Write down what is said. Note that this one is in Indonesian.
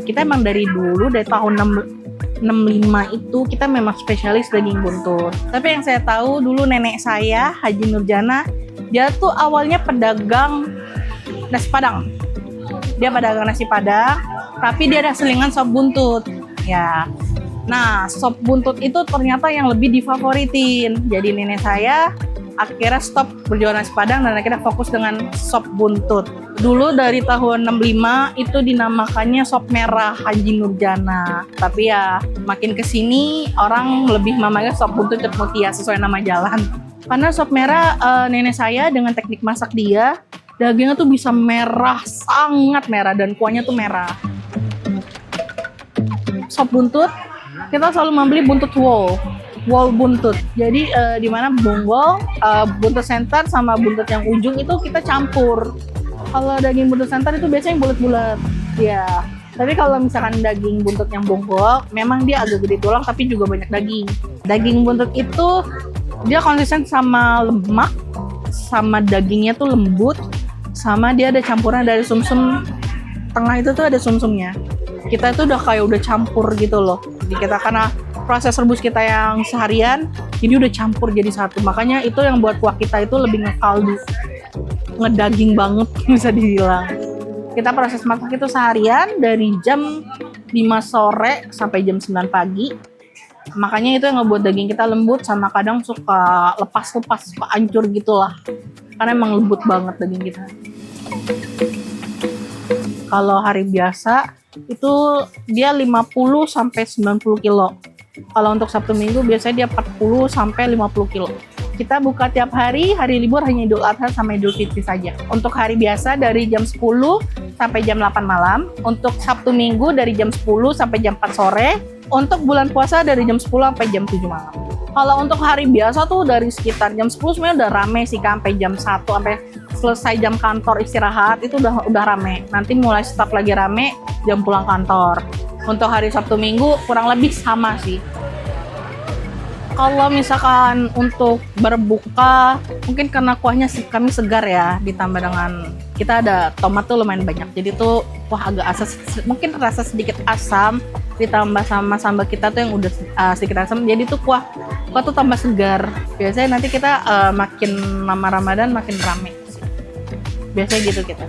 kita emang dari dulu, dari tahun 65 itu kita memang spesialis daging buntut. Tapi yang saya tahu dulu nenek saya, Haji Nurjana, dia tuh awalnya pedagang nasi padang. Dia pedagang nasi padang, tapi dia ada selingan sop buntut. Ya. Nah, sop buntut itu ternyata yang lebih difavoritin. Jadi nenek saya akhirnya stop berjualan nasi padang dan akhirnya fokus dengan sop buntut. Dulu dari tahun 65 itu dinamakannya sop merah Haji Nurjana. Tapi ya makin kesini orang lebih namanya sop buntut Cut Mutia sesuai nama jalan. Karena sop merah nenek saya dengan teknik masak dia, dagingnya tuh bisa merah, sangat merah, dan kuahnya tuh merah. Sop buntut, kita selalu membeli buntut wall buntut. Jadi di mana bonggol, buntut center sama buntut yang ujung itu kita campur. Kalau daging buntut center itu biasanya bulat-bulat. Ya. Tapi kalau misalkan daging buntut yang bonggol, memang dia agak gede tulang tapi juga banyak daging. Daging buntut itu dia konsisten sama lemak, sama dagingnya tuh lembut, sama dia ada campuran dari sumsum. Tengah itu tuh ada sumsumnya. Kita tuh udah campur gitu loh. Jadi kita karena proses rebus kita yang seharian, jadi udah campur jadi satu. Makanya itu yang buat kuah kita itu lebih ngekaldu, ngedaging banget bisa dibilang. Kita proses masak itu seharian dari jam 5 sore sampai jam 9 pagi. Makanya itu yang ngebuat daging kita lembut, sama kadang suka lepas-lepas, suka hancur gitu lah. Karena emang lembut banget daging kita. Kalau hari biasa itu dia 50 sampai 90 kilo. Kalau untuk Sabtu Minggu biasanya dia 40 sampai 50 kilo. Kita buka tiap hari libur hanya Idul Adha sama Idul Fitri saja. Untuk hari biasa dari jam 10 sampai jam 8 malam. Untuk Sabtu Minggu dari jam 10 sampai jam 4 sore. Untuk bulan puasa dari jam 10 sampai jam 7 malam. Kalau untuk hari biasa tuh dari sekitar jam 10 sebenarnya udah rame sih, sampai jam 1 sampai selesai jam kantor istirahat itu udah rame. Nanti mulai start lagi rame jam pulang kantor. Untuk hari Sabtu Minggu kurang lebih sama sih. Kalau misalkan untuk berbuka, mungkin karena kuahnya kami segar ya, ditambah dengan kita ada tomat tuh lumayan banyak. Jadi tuh kuah agak asam, mungkin rasa sedikit asam, ditambah sama sambal kita tuh yang udah sedikit asam. Jadi tuh kuah tuh tambah segar. Biasanya nanti kita makin lama Ramadan makin rame. Biasanya gitu kita.